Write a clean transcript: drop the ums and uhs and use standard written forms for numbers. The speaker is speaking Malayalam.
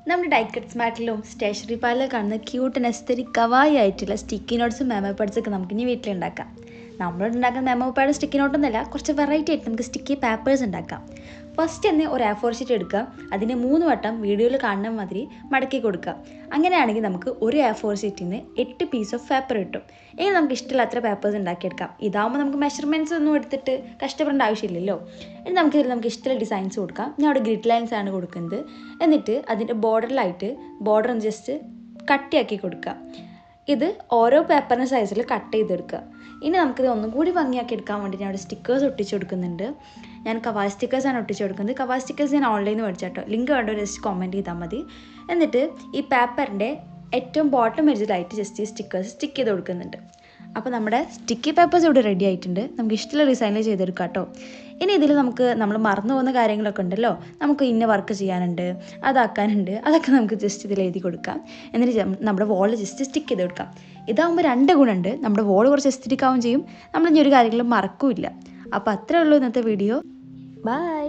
നമ്മുടെ ഡൈക്കറ്റ് സ്മാർട്ടിലും സ്റ്റേഷനറി പാലിലും കാണുന്ന ക്യൂട്ട് നെസ്തരി കവായി ആയിട്ടുള്ള സ്റ്റിക്കി നോട്ട്സും മെമോ പാഡ്സൊക്കെ നമുക്കിനി വീട്ടിലുണ്ടാക്കാം. നമ്മളുണ്ടാക്കുന്ന മെമോ പാഡ് സ്റ്റിക്കി നോട്ടൊന്നുമല്ല, കുറച്ച് വെറൈറ്റി ആയിട്ട് നമുക്ക് സ്റ്റിക്കി പേപ്പേഴ്സ് ഉണ്ടാക്കാം. ഫസ്റ്റ് തന്നെ ഒരു A4 ഷീറ്റ് എടുക്കുക, അതിനെ 3 വട്ടം വീഡിയോയിൽ കാണുന്ന മാതിരി മടക്കി കൊടുക്കുക. അങ്ങനെയാണെങ്കിൽ നമുക്ക് ഒരു A4 ഷീറ്റിൽ നിന്ന് 8 പീസ് ഓഫ് പേപ്പർ കിട്ടും. ഇനി നമുക്ക് ഇഷ്ടമില്ലാത്ത പേപ്പേഴ്സ് ഉണ്ടാക്കിയെടുക്കാം. ഇതാകുമ്പോൾ നമുക്ക് മെഷർമെൻറ്റ്സ് ഒന്നും എടുത്തിട്ട് കഷ്ടപ്പെടേണ്ട ആവശ്യമില്ലല്ലോ. ഇനി നമുക്ക് ഇഷ്ടമുള്ള ഡിസൈൻസ് കൊടുക്കാം. ഞാൻ അവിടെ ഗ്രിഡ് ലൈൻസ് ആണ് കൊടുക്കുന്നത്. എന്നിട്ട് അതിൻ്റെ ബോർഡറിലായിട്ട് ബോർഡർ ജസ്റ്റ് കട്ടിയാക്കി കൊടുക്കുക. ഇത് ഓരോ പേപ്പറിൻ്റെ സൈസിൽ കട്ട് ചെയ്തെടുക്കുക. ഇനി നമുക്കിത് ഒന്നും കൂടി ഭംഗിയാക്കി എടുക്കാൻ വേണ്ടി ഞാൻ അവിടെ സ്റ്റിക്കേഴ്സ് ഒട്ടിച്ച് കൊടുക്കുന്നുണ്ട്. ഞാൻ കവാ സ്റ്റിക്കേഴ്സാണ് ഒട്ടിച്ച് കൊടുക്കുന്നത്. കവാ സ്റ്റിക്കേഴ്സ് ഞാൻ ഓൺലൈനിൽ നിന്ന് മേടിച്ചാട്ടോ. ലിങ്ക് വേണ്ട ജസ്റ്റ് കമൻറ്റ് ചെയ്താൽ മതി. എന്നിട്ട് ഈ പേപ്പറിൻ്റെ ഏറ്റവും ബോട്ടം എഡ്ജിലായിട്ട് ജസ്റ്റ് ഈ സ്റ്റിക്കേഴ്സ് സ്റ്റിക്ക് ചെയ്ത് കൊടുക്കുന്നുണ്ട്. അപ്പോൾ നമ്മുടെ സ്റ്റിക്കി പേപ്പേഴ്സ് ഇവിടെ റെഡി ആയിട്ടുണ്ട്. നമുക്ക് ഇഷ്ടമുള്ള ഡിസൈനിൽ ചെയ്തെടുക്കാം കേട്ടോ. ഇനി ഇതിൽ നമ്മൾ മറന്നു പോകുന്ന കാര്യങ്ങളൊക്കെ ഉണ്ടല്ലോ, നമുക്ക് ഇന്ന വർക്ക് ചെയ്യാനുണ്ട്, അതാക്കാനുണ്ട്, അതൊക്കെ നമുക്ക് ജസ്റ്റ് ഇതിൽ എഴുതി കൊടുക്കാം. എന്നിട്ട് നമ്മുടെ വോൾ ജസ്റ്റ് സ്റ്റിക്ക് ചെയ്ത് കൊടുക്കാം. ഇതാകുമ്പോൾ 2 ഗുണമുണ്ട്. നമ്മുടെ വോൾ കുറച്ച് എസ്തെറ്റിക് ആവുകയും ചെയ്യും, നമ്മളിനി ഒരു കാര്യങ്ങളും മറക്കില്ല. അപ്പോൾ അത്രേ ഉള്ളൂ ഇന്നത്തെ വീഡിയോ. ബൈ.